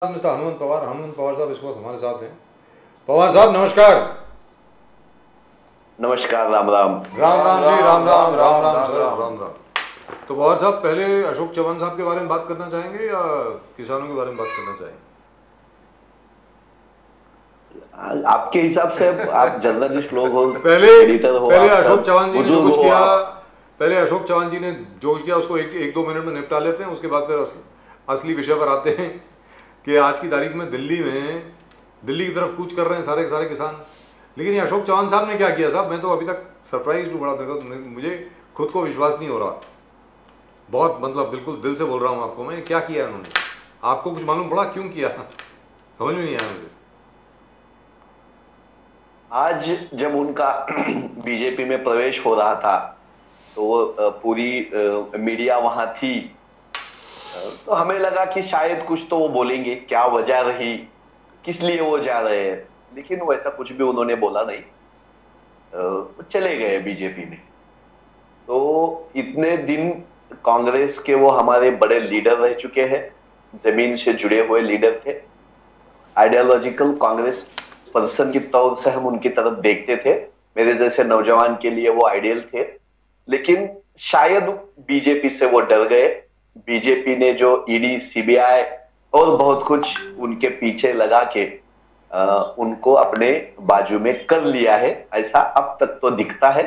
Mister Hanumant Pawar साहब इस वक्त हमारे साथ हैं। पवार साहब नमस्कार। नमस्कार। राम राम। राम राम जी, राम राम राम राम सर, राम राम। तो पवार साहब, पहले अशोक चौहान साहब के बारे में बात करना चाहेंगे या किसानों के बारे में बात करना चाहेंगे? आपके हिसाब से आप जर्नलिस्ट लोग हो, पहले एडिटर हो, पहले आप अशोक चौहान जी ने जो बुजुर्ग कुछ हो किया, आप। पहले अशोक चौहान जी ने जो कुछ किया उसको एक दो मिनट में निपटा लेते हैं। उसके बाद फिर असली विषय पर आते हैं कि आज की तारीख में दिल्ली की तरफ कूच कर रहे हैं सारे के सारे किसान। लेकिन ये अशोक चौहान साहब ने क्या किया साहब, मैं तो अभी तक सरप्राइज हूँ बड़ा। देखो, मुझे खुद को विश्वास नहीं हो रहा। बहुत मतलब बिल्कुल दिल से बोल रहा हूँ आपको मैं, क्या किया उन्होंने? आपको कुछ मालूम पड़ा क्यों किया? समझ में नहीं आया मुझे। आज जब उनका बीजेपी में प्रवेश हो रहा था तो वो पूरी मीडिया वहां थी। तो हमें लगा कि शायद कुछ तो वो बोलेंगे, क्या वजह रही, किस लिए वो जा रहे हैं। लेकिन वैसा कुछ भी उन्होंने बोला नहीं। वो चले गए बीजेपी में। तो इतने दिन कांग्रेस के वो हमारे बड़े लीडर रह चुके हैं, जमीन से जुड़े हुए लीडर थे। आइडियोलॉजिकल कांग्रेस पर्सन की तौर से हम उनकी तरफ देखते थे। मेरे जैसे नौजवान के लिए वो आइडियल थे। लेकिन शायद बीजेपी से वो डर गए। बीजेपी ने जो ईडी, सीबीआई और बहुत कुछ उनके पीछे लगा के उनको अपने बाजू में कर लिया है, ऐसा अब तक तो दिखता है।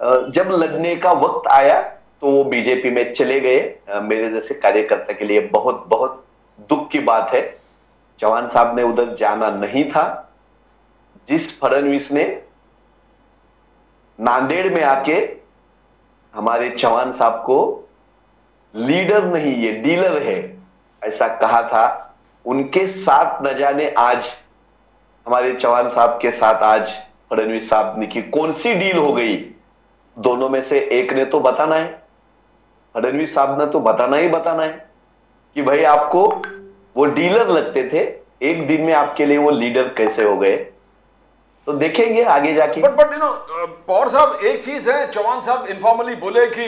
जब लड़ने का वक्त आया तो वो बीजेपी में चले गए। मेरे जैसे कार्यकर्ता के लिए बहुत बहुत दुख की बात है। चौहान साहब ने उधर जाना नहीं था। जिस फडणवीस ने नांदेड़ में आके हमारे चौहान साहब को लीडर नहीं, ये डीलर है, ऐसा कहा था, उनके साथ न जाने आज हमारे चौहान साहब के साथ आज फडणवीस साहब ने की कौन सी डील हो गई। दोनों में से एक ने तो बताना है। फडणवीस साहब ने तो बताना है कि भाई आपको वो डीलर लगते थे, एक दिन में आपके लिए वो लीडर कैसे हो गए। तो देखेंगे आगे जाके। बट पवार साहब, एक चीज है, चौहान साहब इनफॉर्मली बोले कि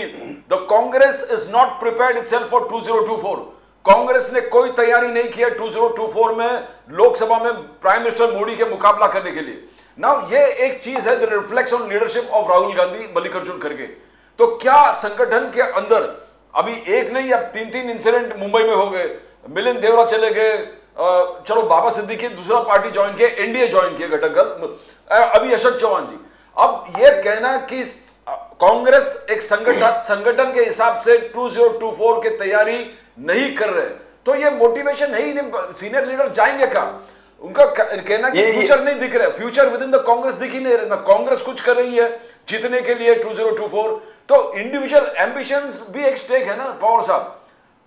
the Congress is not prepared itself for 2024। Congress ने कोई तैयारी नहीं किया 2024 में लोकसभा में प्राइम मिनिस्टर मोदी के मुकाबला करने के लिए। नाउ ये एक चीज है, the reflex on leadership of Rahul Gandhi, Mallikarjun खड़गे। तो क्या संगठन के अंदर अभी एक नहीं, अब तीन तीन इंसिडेंट मुंबई में हो गए, मिलिंद देवरा चले गए, चलो बाबा सिद्दीकी दूसरा पार्टी ज्वाइन किया, एनडीए ज्वाइन किया घटक दल, अभी अशोक चौहान जी। अब ये कहना कि कांग्रेस एक संगठन के हिसाब से 2024 की तैयारी नहीं कर रहे, तो ये मोटिवेशन है ही नहीं। सीनियर लीडर जाएंगे कहां? उनका कहना कि फ्यूचर नहीं दिख रहा है, future with in the Congress दिख ही नहीं रहा। ना कांग्रेस कुछ कर रही है जीतने के लिए 2024, तो इंडिविजुअल एम्बिशंस भी एक स्टेक है ना पवार साहब।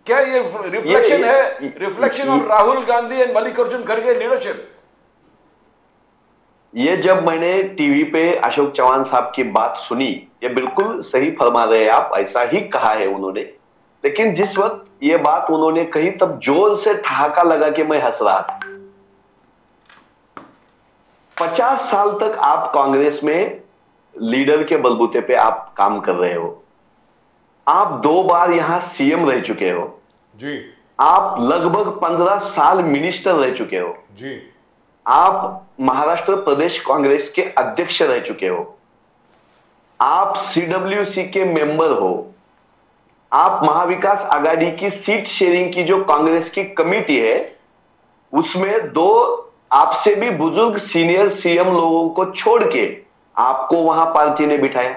क्या ये रिफ्लेक्शन है, reflection of Rahul Gandhi and Mallikarjun खड़गे लीडरशिप? ये जब मैंने टीवी पे अशोक चौहान साहब की बात सुनी, ये बिल्कुल सही फरमा रहे हैं आप, ऐसा ही कहा है उन्होंने। लेकिन जिस वक्त ये बात उन्होंने कही तब जोर से ठहाका लगा के मैं हंस रहा था। 50 साल तक आप कांग्रेस में लीडर के बलबूते पे आप काम कर रहे हो। आप 2 बार यहां सीएम रह चुके हो जी। आप लगभग 15 साल मिनिस्टर रह चुके हो जी। आप महाराष्ट्र प्रदेश कांग्रेस के अध्यक्ष रह चुके हो। आप सीडब्ल्यूसी के मेंबर हो। आप महाविकास आघाड़ी की सीट शेयरिंग की जो कांग्रेस की कमेटी है, उसमें 2 आपसे भी बुजुर्ग सीनियर सीएम लोगों को छोड़ के आपको वहां पार्टी ने बिठाया।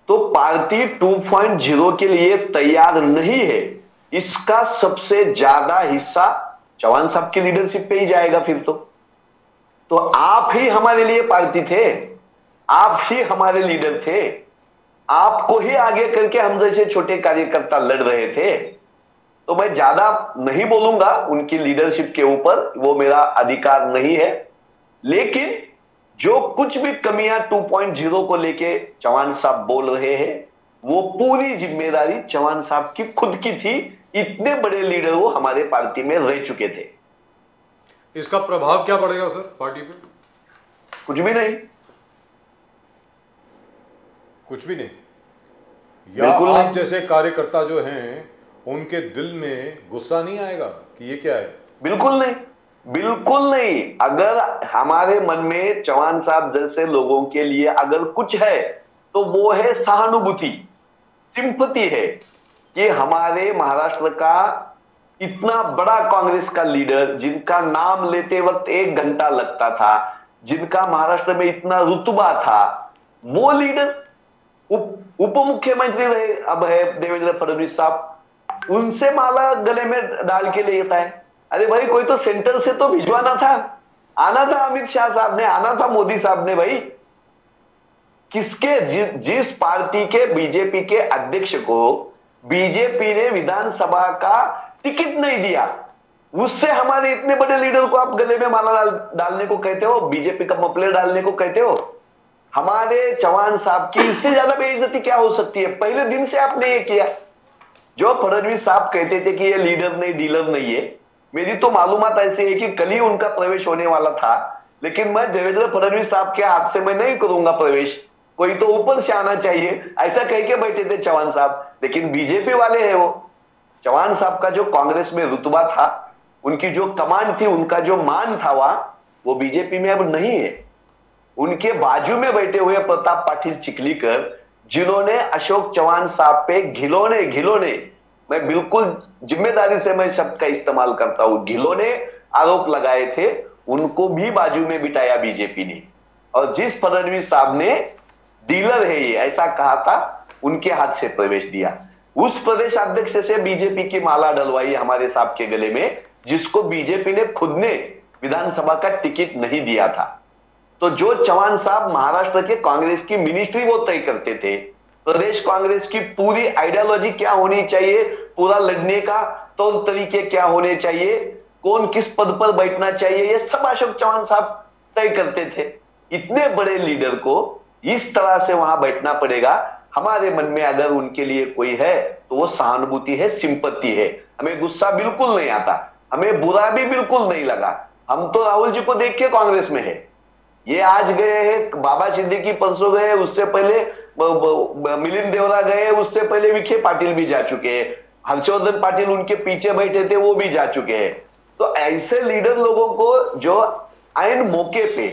तो पार्टी 2.0 के लिए तैयार नहीं है, इसका सबसे ज्यादा हिस्सा चौहान साहब की लीडरशिप पे ही जाएगा। फिर तो आप ही हमारे लिए पार्टी थे, आप ही हमारे लीडर थे, आपको ही आगे करके हम जैसे छोटे कार्यकर्ता लड़ रहे थे। तो मैं ज्यादा नहीं बोलूंगा उनकी लीडरशिप के ऊपर, वो मेरा अधिकार नहीं है। लेकिन जो कुछ भी कमियां 2.0 को लेके चौहान साहब बोल रहे हैं, वो पूरी जिम्मेदारी चौहान साहब की खुद की थी। इतने बड़े लीडर वो हमारे पार्टी में रह चुके थे। इसका प्रभाव क्या पड़ेगा सर पार्टी पे? कुछ भी नहीं। कुछ भी नहीं? या बिल्कुल आप नहीं। जैसे कार्यकर्ता जो हैं उनके दिल में गुस्सा नहीं आएगा कि ये क्या है? बिल्कुल नहीं, बिल्कुल नहीं। अगर हमारे मन में चौहान साहब जैसे लोगों के लिए अगर कुछ है तो वो है सहानुभूति, सिंपैथी है कि हमारे महाराष्ट्र का इतना बड़ा कांग्रेस का लीडर, जिनका नाम लेते वक्त 1 घंटा लगता था, जिनका महाराष्ट्र में इतना रुतबा था, वो लीडर उप मुख्यमंत्री रहे, अब है देवेंद्र फडणवीस साहब, उनसे माला गले में डाल के लेता है। अरे भाई कोई तो सेंटर से तो भिजवाना था, आना था अमित शाह साहब ने, आना था मोदी साहब ने। भाई किसके जिस पार्टी के बीजेपी के अध्यक्ष को बीजेपी ने विधानसभा का टिकट नहीं दिया, उससे हमारे इतने बड़े लीडर को आप गले में माला डालने को कहते हो, बीजेपी का मफलर डालने को कहते हो? हमारे चौहान साहब की इससे ज्यादा बेइज्जती क्या हो सकती है? पहले दिन से आपने ये किया। जो फडणवीस साहब कहते थे कि ये लीडर नहीं डीलर नहीं है, मेरी तो मालूमात ऐसी है कि कल ही उनका प्रवेश होने वाला था, लेकिन मैं देवेंद्र फडणवीस साहब के हाथ से मैं नहीं करूंगा प्रवेश, कोई तो ऊपर से आना चाहिए, ऐसा कह के बैठे थे चौहान साहब। लेकिन बीजेपी वाले हैं वो, चौहान साहब का जो कांग्रेस में रुतबा था, उनकी जो कमांड थी, उनका जो मान था वहां, वो बीजेपी में अब नहीं है। उनके बाजू में बैठे हुए प्रताप पाटिल चिखलीकर, जिन्होंने अशोक चौहान साहब पे घिलौने, मैं बिल्कुल जिम्मेदारी से मैं शब्द का इस्तेमाल करता हूं, घिलौने आरोप लगाए थे, उनको भी बाजू में बिठाया बीजेपी ने। और जिस फडणवीस साहब ने डीलर है ये ऐसा कहा था, उनके हाथ से प्रवेश दिया। उस प्रदेश अध्यक्ष से बीजेपी की माला डलवाई हमारे साहब के गले में, जिसको बीजेपी ने खुद ने विधानसभा का टिकट नहीं दिया था। तो जो चौहान साहब महाराष्ट्र के कांग्रेस की मिनिस्ट्री वो तय करते थे, प्रदेश कांग्रेस की पूरी आइडियोलॉजी क्या होनी चाहिए, पूरा लड़ने का तौर तरीके क्या होने चाहिए, कौन किस पद पर बैठना चाहिए, ये सब अशोक चौहान साहब तय करते थे। इतने बड़े लीडर को इस तरह से वहां बैठना पड़ेगा। हमारे मन में अगर उनके लिए कोई है तो वो सहानुभूति है, सिंपैथी है। हमें गुस्सा बिल्कुल नहीं आता, हमें बुरा भी बिल्कुल नहीं लगा। हम तो राहुल जी को देख के कांग्रेस में है। ये आज गए हैं, बाबा सिद्दीकी परसों गए, उससे पहले मिलिंद देवरा गए, उससे पहले विखे पाटिल भी जा चुके हैं, हर्षवर्धन पाटिल उनके पीछे बैठे थे, वो भी जा चुके हैं। तो ऐसे लीडर लोगों को जो आइन मौके पे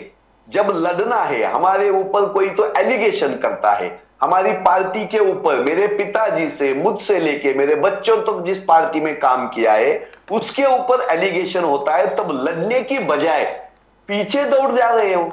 जब लड़ना है, हमारे ऊपर कोई तो एलिगेशन करता है, हमारी पार्टी के ऊपर, मेरे पिताजी से मुझसे लेके मेरे बच्चों तक जिस पार्टी में काम किया है उसके ऊपर एलिगेशन होता है, तब लड़ने की बजाय पीछे दौड़ जा रहे हो,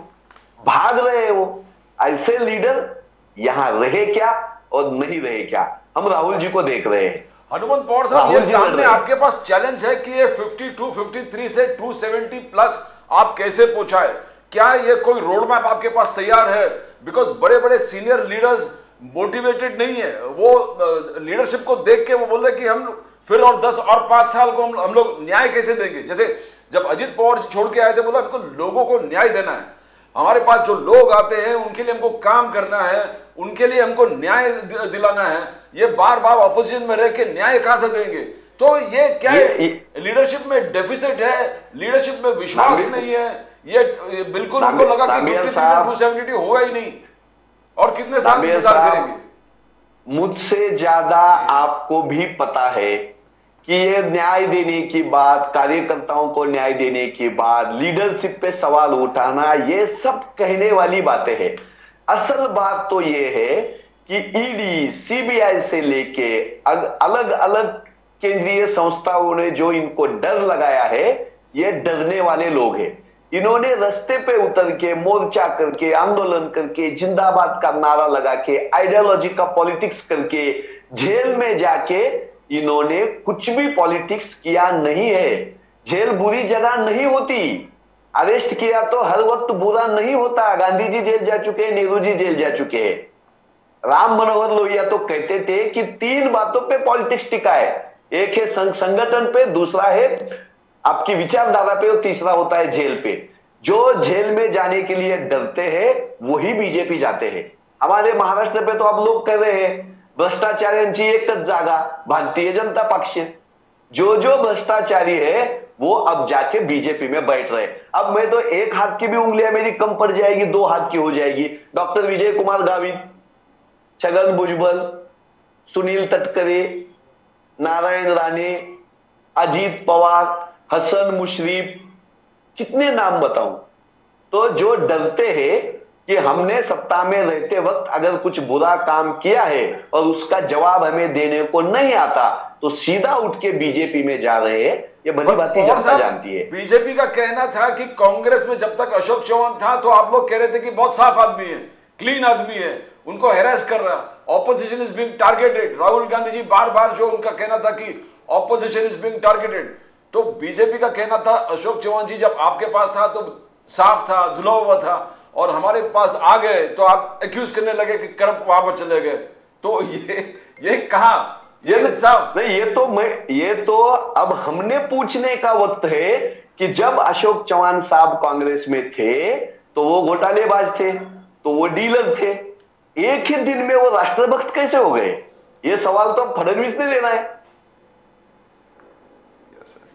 भाग रहे हो। ऐसे लीडर यहां रहे क्या और नहीं रहे क्या, हम राहुल जी को देख रहे हैं। हनुमंत पवार साहब, ये सामने आपके पास चैलेंज है कि ये 52, 53 से 270 प्लस आप कैसे पहुंचाए? क्या ये कोई रोड मैप आपके पास तैयार है? बिकॉज बड़े बड़े सीनियर लीडर्स मोटिवेटेड नहीं है, वो लीडरशिप को देख के वो बोल रहे कि हम फिर और 10 और 5 साल को हम लोग न्याय कैसे देंगे? जैसे जब अजित पवार छोड़ के आए थे, बोला हमको लोगों को न्याय देना है, हमारे पास जो लोग आते हैं उनके लिए हमको काम करना है, उनके लिए हमको न्याय दिलाना है। ये बार बार ऑपोजिशन में रह के न्याय कहां से देंगे? तो ये क्या है? लीडरशिप में डेफिसिट है, लीडरशिप में विश्वास नहीं है। ये बिल्कुल उनको लगा कि 53 270 होगा ही नहीं, और कितने साल इंतजार करेंगे? मुझसे ज्यादा आपको भी पता है कि ये न्याय देने की बात, कार्यकर्ताओं को न्याय देने की बात, लीडरशिप पे सवाल उठाना, ये सब कहने वाली बातें हैं। असल बात तो ये है कि ईडी, सीबीआई से लेके अलग अलग केंद्रीय संस्थाओं ने जो इनको डर लगाया है, ये डरने वाले लोग हैं। इन्होंने रास्ते पे उतर के, मोर्चा करके, आंदोलन करके, जिंदाबाद का नारा लगा के, आइडियोलॉजी का पॉलिटिक्स करके, जेल में जाके इन्होंने कुछ भी पॉलिटिक्स किया नहीं है। जेल बुरी जगह नहीं होती, अरेस्ट किया तो हर वक्त बुरा नहीं होता। गांधी जी जेल जा चुके हैं, नेहरू जी जेल जा चुके हैं। राम मनोहर लोहिया तो कहते थे कि 3 बातों पे पॉलिटिक्स टिका है, एक है संगठन पे, दूसरा है आपकी विचारधारा पे, और तीसरा होता है जेल पे। जो जेल में जाने के लिए डरते हैं वही बीजेपी जाते हैं। हमारे महाराष्ट्र पे तो अब लोग कह रहे हैं भ्रष्टाचार्यांची एकच जागा भारतीय जनता पक्ष। जो जो भ्रष्टाचारी है वो अब जाके बीजेपी में बैठ रहे। अब मैं तो एक हाथ की भी उंगलियां मेरी कम पड़ जाएगी, 2 हाथ की हो जाएगी। डॉक्टर विजय कुमार गावित, छगन भुजबल, सुनील तटकरे, नारायण राणे, अजित पवार, हसन मुशरीफ, कितने नाम बताऊं। तो जो डरते हैं कि हमने सत्ता में रहते वक्त अगर कुछ बुरा काम किया है और उसका जवाब हमें देने को नहीं आता, तो सीधा उठ के बीजेपी में जा रहे हैं। ये भली बात जनता जानती है। बीजेपी का कहना था कि कांग्रेस में जब तक अशोक चौहान था तो आप लोग कह रहे थे कि बहुत साफ आदमी है, क्लीन आदमी है, उनको हैरेस कर रहा, opposition is being targeted. Rahul Gandhi ji बार बार जो उनका कहना था कि ऑपोजिशन इज बीइंग टारगेटेड, तो बीजेपी का कहना था अशोक चौहान जी जब आपके पास था तो साफ था, धुला हुआ था, और हमारे पास आ गए तो आप एक्यूज करने लगे कि करप्ट वहां पर चले गए। तो ये कहा, ये इंसाफ नहीं। ये तो अब हमने पूछने का वक्त है कि जब अशोक चौहान साहब कांग्रेस में थे तो वो घोटालेबाज थे, तो वो डीलर थे, एक ही दिन में वो राष्ट्रभक्त कैसे हो गए? ये सवाल तो फडणवीस ने लेना है।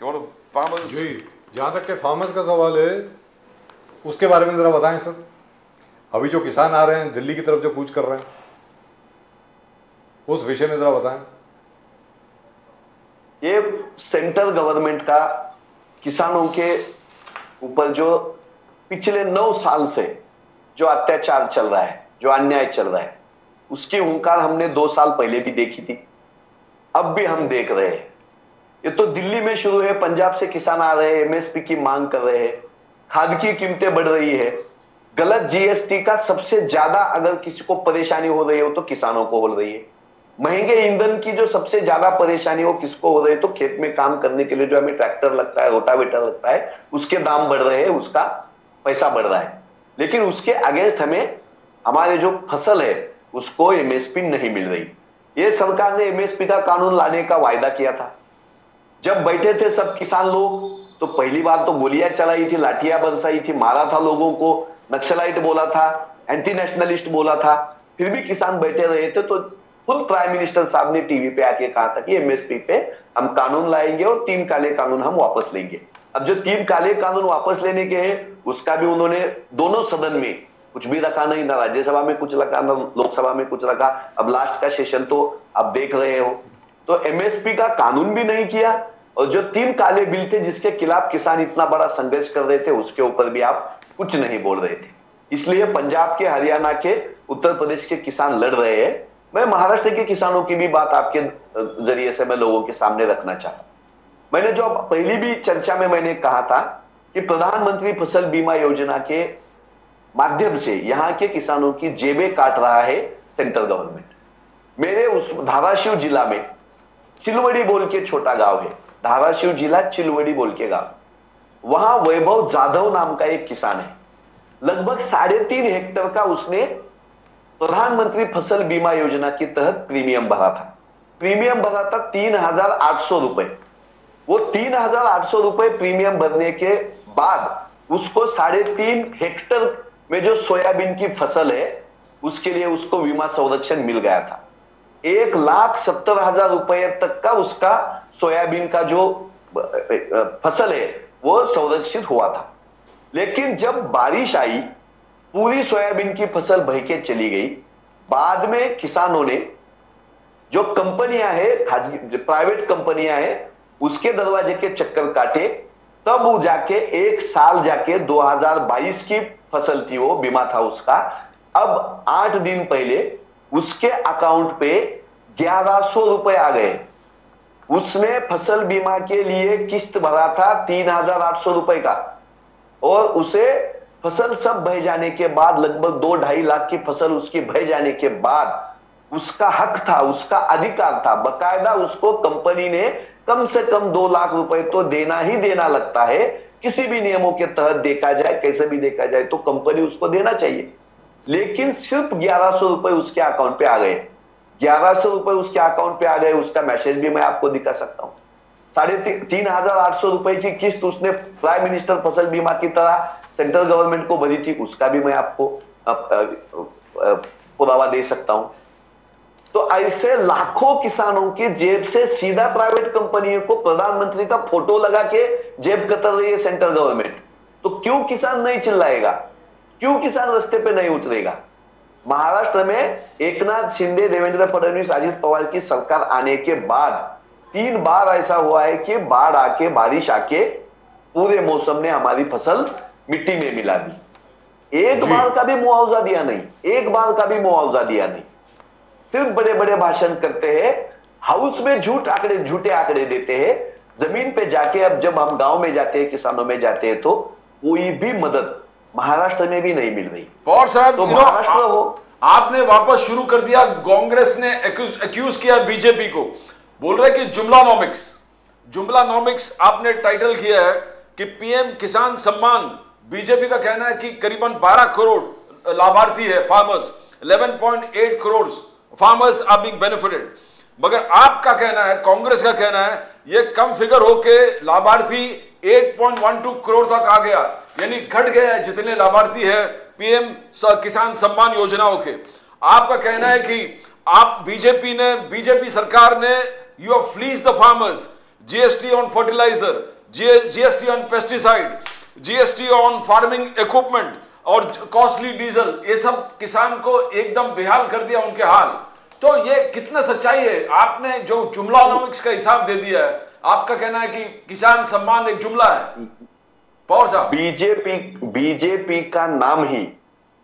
जी, जहां तक के फार्मर्स का सवाल है उसके बारे में जरा बताएं सर। अभी जो किसान आ रहे हैं दिल्ली की तरफ जो कूच कर रहे हैं, उस विषय में जरा बताएं। ये सेंट्रल गवर्नमेंट का किसानों के ऊपर जो पिछले 9 साल से जो अत्याचार चल रहा है, जो अन्याय चल रहा है, उसकी हुंकार हमने 2 साल पहले भी देखी थी, अब भी हम देख रहे हैं। ये तो दिल्ली में शुरू है, पंजाब से किसान आ रहे हैं, एमएसपी की मांग कर रहे हैं, खाद की कीमतें बढ़ रही है, गलत जीएसटी का सबसे ज्यादा अगर किसी को परेशानी हो रही हो तो किसानों को हो रही है। महंगे ईंधन की जो सबसे ज्यादा परेशानी हो किसको हो रही है, तो खेत में काम करने के लिए जो हमें ट्रैक्टर लगता है, रोटावेटर लगता है, उसके दाम बढ़ रहे हैं, उसका पैसा बढ़ रहा है। लेकिन उसके अगेंस्ट हमें हमारे जो फसल है उसको एमएसपी नहीं मिल रही। ये सरकार ने एमएसपी का कानून लाने का वायदा किया था। जब बैठे थे सब किसान लोग तो पहली बार तो गोलियां चलाई थी, लाठियां बरसाई थी, मारा था लोगों को, नक्सलाइट बोला था, एंटी नेशनलिस्ट बोला था, फिर भी किसान बैठे रहे थे। तो खुद प्राइम मिनिस्टर साहब ने टीवी पे आके कहा था कि एमएसपी पे हम कानून लाएंगे और 3 काले कानून हम वापस लेंगे। अब जो 3 काले कानून वापस लेने के हैं उसका भी उन्होंने दोनों सदन में कुछ भी रखा नहीं, ना राज्यसभा में कुछ रखा, ना लोकसभा में कुछ रखा। अब लास्ट का सेशन तो आप देख रहे हो, तो एमएसपी का कानून भी नहीं किया, और जो 3 काले बिल थे जिसके खिलाफ किसान इतना बड़ा संघर्ष कर रहे थे उसके ऊपर भी आप कुछ नहीं बोल रहे थे। इसलिए पंजाब के, हरियाणा के, उत्तर प्रदेश के किसान लड़ रहे हैं। मैं महाराष्ट्र के किसानों की भी बात आपके जरिए से मैं लोगों के सामने रखना चाहता हूं। मैंने जो पहली भी चर्चा में मैंने कहा था कि प्रधानमंत्री फसल बीमा योजना के माध्यम से यहां के किसानों की जेबें काट रहा है सेंट्रल गवर्नमेंट। मेरे उस धाराशिव जिला में चिलवड़ी बोल के छोटा गांव है, धाराशिव जिला चिलवड़ी बोल के गांव, वहां वैभव जाधव नाम का एक किसान है। लगभग 3.5 हेक्टेयर का उसने प्रधानमंत्री फसल बीमा योजना के तहत प्रीमियम भरा था। प्रीमियम भरा था 3,800 रुपए। वो 3,800 रुपए प्रीमियम भरने के बाद उसको 3.5 हेक्टेयर में जो सोयाबीन की फसल है उसके लिए उसको बीमा संरक्षण मिल गया था। 1,70,000 रुपए तक का उसका सोयाबीन का जो फसल है वो संरक्षित हुआ था। लेकिन जब बारिश आई, पूरी सोयाबीन की फसल बह के चली गई। बाद में किसानों ने, जो कंपनियां है, प्राइवेट कंपनियां है, उसके दरवाजे के चक्कर काटे, तब वो जाके 1 साल जाके 2022 की फसल थी, वो बीमा था उसका। अब 8 दिन पहले उसके अकाउंट पे 1,100 रुपए आ गए। उसने फसल बीमा के लिए किस्त भरा था 3,800 रुपए का, और उसे फसल सब बह जाने के बाद, लगभग 2-2.5 लाख की फसल उसकी बह जाने के बाद उसका हक था, उसका अधिकार था, बकायदा उसको कंपनी ने कम से कम 2 लाख रुपए तो देना ही देना लगता है। किसी भी नियमों के तहत देखा जाए, कैसे भी देखा जाए तो कंपनी उसको देना चाहिए। लेकिन सिर्फ 1,100 रुपए उसके अकाउंट पे आ गए। 1,100 रुपए उसके अकाउंट पे आ गए, उसका मैसेज भी मैं आपको दिखा सकता हूं। 3,800 रुपए की किस्त उसने प्राइम मिनिस्टर फसल बीमा की तरह सेंट्रल गवर्नमेंट को भरी थी, उसका भी मैं आपको पुरावा दे सकता हूं। तो ऐसे लाखों किसानों की जेब से सीधा प्राइवेट कंपनियों को प्रधानमंत्री का फोटो लगा के जेब कतर रही है सेंट्रल गवर्नमेंट। तो क्यों किसान नहीं चिल्लाएगा? क्यों किसान रास्ते पे नहीं उतरेगा? महाराष्ट्र में एकनाथ शिंदे, देवेंद्र फडणवीस, अजित पवार की सरकार आने के बाद 3 बार ऐसा हुआ है कि बाढ़ आके, बारिश आके पूरे मौसम ने हमारी फसल मिट्टी में मिला दी। एक बार का भी मुआवजा दिया नहीं, एक बार का भी मुआवजा दिया नहीं। सिर्फ बड़े बड़े भाषण करते हैं, हाउस में झूठे आंकड़े देते हैं, जमीन पे जाके अब जब हम गांव में जाते हैं, किसानों में जाते हैं, तो कोई भी मदद महाराष्ट्र में भी नहीं मिल रही। पवार साहब, तो महाराष्ट्र हो, आपने वापस शुरू कर दिया। कांग्रेस ने एक्यूज किया बीजेपी को, बोल रहे कि जुमलानॉमिक्स आपने टाइटल किया है कि पीएम किसान सम्मान। बीजेपी का कहना है कि करीबन 12 करोड़ लाभार्थी है farmers, 11.8 crore farmers are being benefited. मगर आपका कहना है, कांग्रेस का कहना है, यह कम फिगर होके लाभार्थी 8.12 करोड़ तक आ गया, यानी घट गया है जितने लाभार्थी है पीएम किसान सम्मान योजनाओं के। आपका कहना है कि आप बीजेपी सरकार ने you have fleeced the farmers, GST on fertiliser, GST on pesticide, GST on farming equipment और कॉस्टली डीजल, ये सब किसान को एकदम बेहाल कर दिया उनके हाल। तो ये कितना सच्चाई है? आपने जो जुमलानॉमिक्स का हिसाब दे दिया है, आपका कहना है कि किसान सम्मान एक जुमला है। पवार साहब, बीजेपी का नाम ही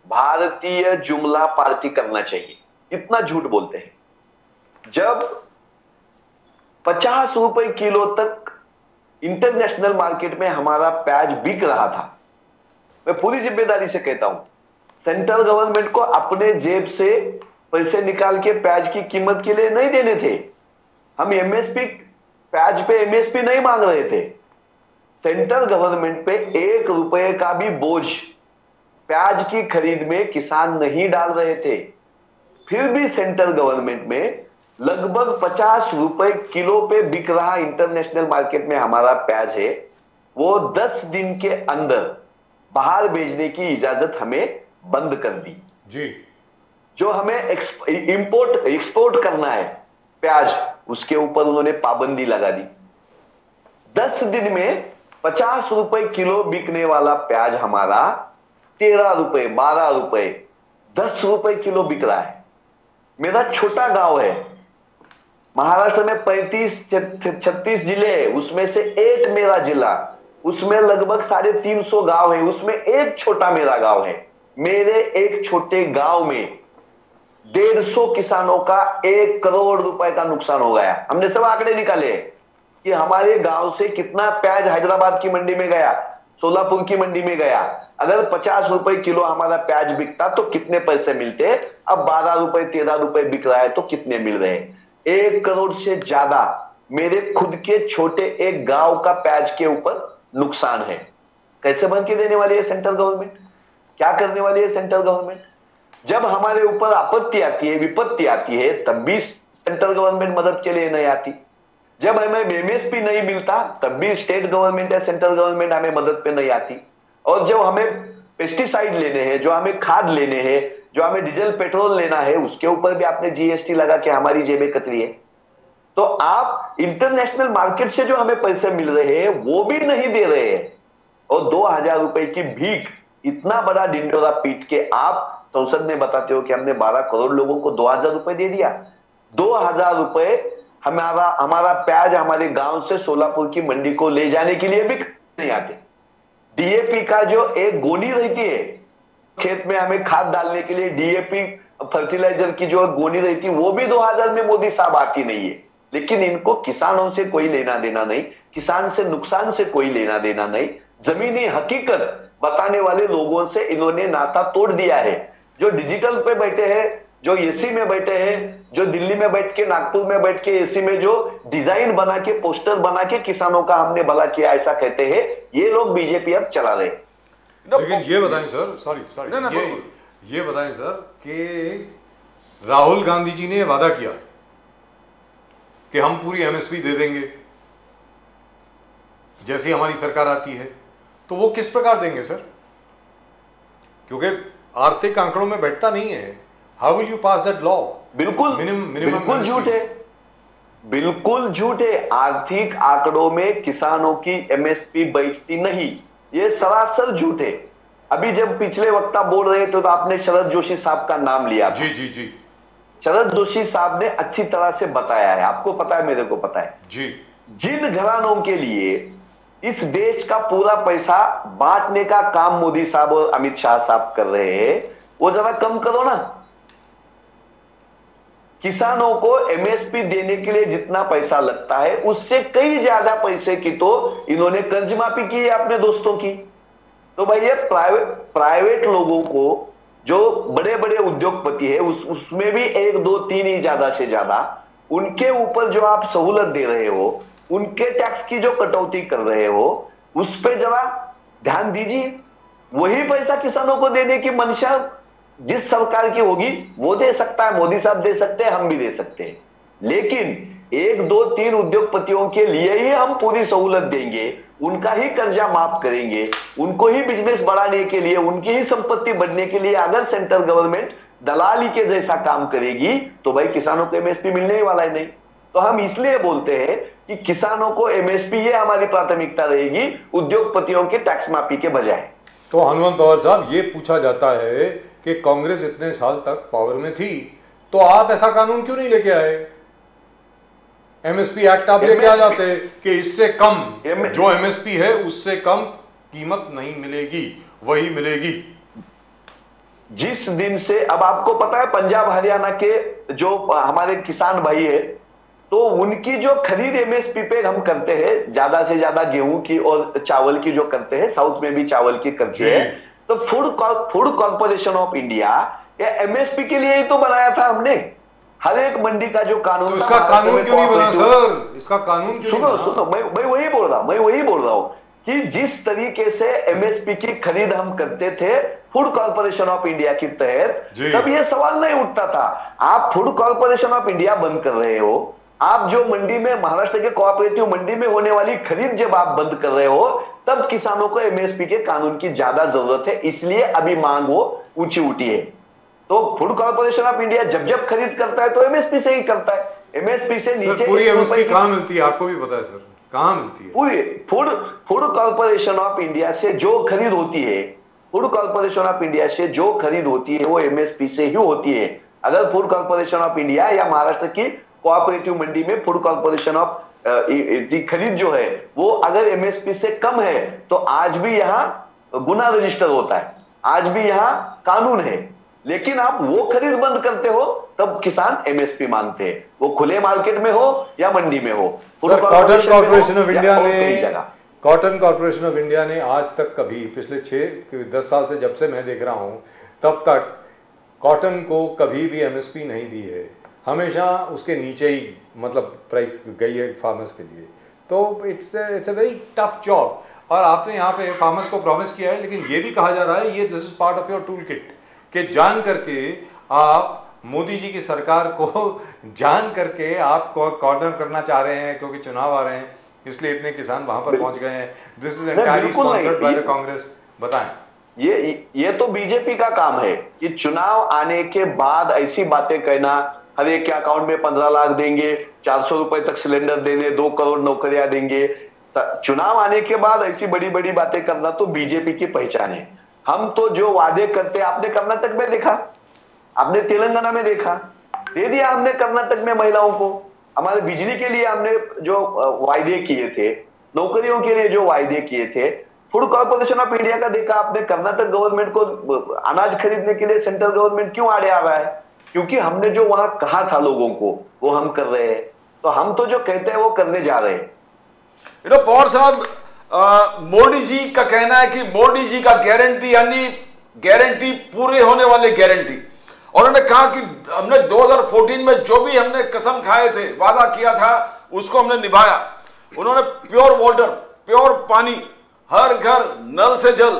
भारतीय जुमला पार्टी करना चाहिए। इतना झूठ बोलते हैं। जब 50 रुपए किलो तक इंटरनेशनल मार्केट में हमारा प्याज बिक रहा था, मैं पूरी जिम्मेदारी से कहता हूं, सेंट्रल गवर्नमेंट को अपने जेब से पैसे निकाल के प्याज की कीमत के लिए नहीं देने थे। हम एमएसपी, प्याज पे एमएसपी नहीं मांग रहे थे। सेंट्रल गवर्नमेंट पे 1 रुपए का भी बोझ प्याज की खरीद में किसान नहीं डाल रहे थे। फिर भी सेंट्रल गवर्नमेंट में लगभग 50 रुपए किलो पे बिक रहा इंटरनेशनल मार्केट में हमारा प्याज है, वो 10 दिन के अंदर बाहर भेजने की इजाजत हमें बंद कर दी जी। जो हमें एक्सपोर्ट करना है प्याज, उसके ऊपर उन्होंने पाबंदी लगा दी। 10 दिन में 50 रुपए किलो बिकने वाला प्याज हमारा 13 रुपए, 12 रुपए, 10 रुपए किलो बिक रहा है। मेरा छोटा गांव है, महाराष्ट्र में 35-36 जिले हैं, उसमें से एक मेरा जिला, उसमें लगभग 350 गांव है, उसमें एक छोटा मेरा गांव है। मेरे एक छोटे गांव में 150 किसानों का 1 करोड़ रुपए का नुकसान हो गया। हमने सब आंकड़े निकाले कि हमारे गांव से कितना प्याज हैदराबाद की मंडी में गया, सोलापुर की मंडी में गया। अगर 50 रुपए किलो हमारा प्याज बिकता तो कितने पैसे मिलते? अब 12 रुपए 13 रुपए बिक रहा है तो कितने मिल रहे हैं? 1 करोड़ से ज्यादा मेरे खुद के छोटे एक गांव का प्याज के ऊपर नुकसान है। कैसे बन के देने वाली है सेंट्रल गवर्नमेंट? क्या करने वाली है सेंट्रल गवर्नमेंट? जब हमारे ऊपर आपत्ति आती है, विपत्ति आती है, तब भी सेंट्रल गवर्नमेंट मदद के लिए नहीं आती। जब हमें एमएसपी नहीं मिलता तब भी स्टेट गवर्नमेंट या सेंट्रल गवर्नमेंट हमें मदद पे नहीं आती। और जब हमें पेस्टिसाइड लेने हैं, जो हमें खाद लेने हैं, जो हमें डीजल पेट्रोल लेना है, उसके ऊपर भी आपने जीएसटी लगा के हमारी जेबें कतरी है। तो आप इंटरनेशनल मार्केट से जो हमें पैसे मिल रहे हैं वो भी नहीं दे रहे हैं। और 2000 रुपए की भीख, इतना बड़ा डिंडोरा पीट के आप संसद में बताते हो कि हमने 12 करोड़ लोगों को 2000 रुपए दे दिया। 2000 रुपए हमारा प्याज हमारे गांव से सोलापुर की मंडी को ले जाने के लिए भी नहीं आते। डीएपी का जो एक गोनी रहती है, खेत में हमें खाद डालने के लिए डीएपी फर्टिलाइजर की जो गोनी रहती है, वो भी 2000 में मोदी साहब आती नहीं है। लेकिन इनको किसानों से कोई लेना देना नहीं, किसान से नुकसान से कोई लेना देना नहीं, जमीनी हकीकत बताने वाले लोगों से इन्होंने नाता तोड़ दिया है। जो डिजिटल पे बैठे हैं, जो एसी में बैठे हैं, जो दिल्ली में बैठ के, नागपुर में बैठ के एसी में जो डिजाइन बना के, पोस्टर बना के किसानों का हमने भला किया ऐसा कहते हैं, ये लोग बीजेपी अब चला रहे। लेकिन ये बताएं सर, ये बताएं सर कि राहुल गांधी जी ने वादा किया कि हम पूरी एमएसपी दे देंगे जैसी हमारी सरकार आती है, तो वो किस प्रकार देंगे सर? क्योंकि आर्थिक आंकड़ों में बैठता नहीं है। How will you pass that law? बिल्कुल बिल्कुल झूठ है, बिल्कुल झूठ है। आर्थिक आंकड़ों में किसानों की एमएसपी बैठती नहीं, ये सरासर झूठ है। अभी जब पिछले वक्ता बोल रहे थे तो आपने शरद जोशी साहब का नाम लिया। जी जी जी। शरद जोशी साहब ने अच्छी तरह से बताया है, आपको पता है, मेरे को पता है जी। जिन घरानों के लिए इस देश का पूरा पैसा बांटने का काम मोदी साहब और अमित शाह साहब कर रहे हैं, वो जरा कम करो ना। किसानों को एमएसपी देने के लिए जितना पैसा लगता है उससे कई ज्यादा पैसे की तो इन्होंने कर्ज माफी की है अपने दोस्तों की। तो भाई ये प्राइवेट लोगों को, जो बड़े बड़े उद्योगपति है उसमें भी 1, 2, 3 ही ज्यादा से ज्यादा, उनके ऊपर जो आप सहूलत दे रहे हो, उनके टैक्स की जो कटौती कर रहे हो, उस पर जरा ध्यान दीजिए। वही पैसा किसानों को देने की मंशा जिस सरकार की होगी वो दे सकता है, मोदी साहब दे सकते हैं, हम भी दे सकते हैं, लेकिन 1, 2, 3 उद्योगपतियों के लिए ही हम पूरी सहूलत देंगे, उनका ही कर्जा माफ करेंगे, उनको ही बिजनेस बढ़ाने के लिए, उनकी ही संपत्ति बढ़ने के लिए अगर सेंट्रल गवर्नमेंट दलाली के जैसा काम करेगी तो भाई किसानों को एमएसपी मिलने ही वाला है नहीं। तो हम इसलिए बोलते हैं कि किसानों को एमएसपी, ये हमारी प्राथमिकता रहेगी उद्योगपतियों के टैक्स माफी के बजाय। तो हनुमान पवार साहब, ये पूछा जाता है कि कांग्रेस इतने साल तक पावर में थी तो आप ऐसा कानून क्यों नहीं लेके आए? एमएसपी एक्ट आप लेके आ जाते कि इससे कम जो एमएसपी है उससे कम कीमत नहीं मिलेगी, वही मिलेगी। जिस दिन से, अब आपको पता है पंजाब हरियाणा के जो हमारे किसान भाई है, तो उनकी जो खरीद एमएसपी पे हम करते हैं, ज्यादा से ज्यादा गेहूं की और चावल की जो करते हैं, साउथ में भी चावल की करते हैं, तो फूड कॉर्पोरेशन ऑफ इंडिया या एमएसपी के लिए ही तो बनाया था हमने। हर एक मंडी का जो कानून, तो इसका कानून क्यों नहीं बना सर? इसका कानून क्यों नहीं बना? सुनो, मैं वही बोल रहा हूं कि जिस तरीके से एमएसपी की खरीद हम करते थे फूड कॉर्पोरेशन ऑफ इंडिया के तहत, तब ये सवाल नहीं उठता था। आप फूड कॉर्पोरेशन ऑफ इंडिया बंद कर रहे हो, आप जो मंडी में, महाराष्ट्र के कोऑपरेटिव मंडी में होने वाली खरीद जब आप बंद कर रहे हो, तब किसानों को एमएसपी के कानून की ज्यादा जरूरत है, इसलिए अभी मांग वो ऊंची उठी है। तो फूड कॉर्पोरेशन ऑफ इंडिया जब खरीद करता है तो एमएसपी से ही करता है। एमएसपी से नीचे पूरी एमएसपी कहां मिलती है? आपको भी पता है सर, कहां मिलती है? पूरी फूड कॉर्पोरेशन ऑफ इंडिया से जो खरीद होती है, फूड कॉर्पोरेशन ऑफ इंडिया से जो खरीद होती है वो एमएसपी से ही होती है। अगर फूड कॉर्पोरेशन ऑफ इंडिया या महाराष्ट्र की कोऑपरेटिव मंडी में फूड कॉर्पोरेशन ऑफ की खरीद जो है वो अगर एमएसपी से कम है तो आज भी यहां गुना रजिस्टर होता है, आज भी यहां कानून है। लेकिन आप वो खरीद बंद करते हो तब किसान एमएसपी मांगते हैं, वो खुले मार्केट में हो या मंडी में हो। कॉटन कॉर्पोरेशन ऑफ इंडिया ने आज तक कभी, पिछले 6-10 साल से जब से मैं देख रहा हूं तब तक कॉटन को कभी भी एमएसपी नहीं दी है, हमेशा उसके नीचे ही मतलब प्राइस गई है फार्मर्स के लिए। तो it's a very tough job. और आपने यहाँ पे फार्मर्स को प्रॉमिस किया है, लेकिन ये भी कहा जा रहा है ये this is part of your tool kit, कि जान करके आप मोदी जी की सरकार को जान करके आप कॉर्नर करना चाह रहे हैं, क्योंकि चुनाव आ रहे हैं इसलिए इतने किसान वहां पर पहुंच गए हैं। This is entirely sponsored by the Congress. बताएं। ये तो बीजेपी का काम है कि चुनाव आने के बाद ऐसी बातें कहना, हर एक के अकाउंट में 15 लाख देंगे, 400 रुपए तक सिलेंडर देंगे, 2 करोड़ नौकरियां देंगे। चुनाव आने के बाद ऐसी बड़ी बड़ी बातें करना तो बीजेपी की पहचान है। हम तो जो वादे करते, आपने कर्नाटक में देखा, आपने तेलंगाना में देखा, दे दिया हमने कर्नाटक में महिलाओं को। हमारे बिजली के लिए हमने जो वायदे किए थे, नौकरियों के लिए जो वायदे किए थे, फूड कॉर्पोरेशन ऑफ इंडिया का देखा आपने। कर्नाटक गवर्नमेंट को अनाज खरीदने के लिए सेंट्रल गवर्नमेंट क्यों आड़े आ रहा है? क्योंकि हमने जो वहां कहा था लोगों को वो हम कर रहे हैं। तो हम तो जो कहते हैं वो करने जा रहे हैं। पवार साहब, मोदी जी का कहना है कि मोदी जी का गारंटी, यानी गारंटी पूरे होने वाले गारंटी। और उन्होंने कहा कि हमने 2014 में जो भी हमने कसम खाए थे, वादा किया था, उसको हमने निभाया। उन्होंने प्योर वाटर, प्योर पानी, हर घर नल से जल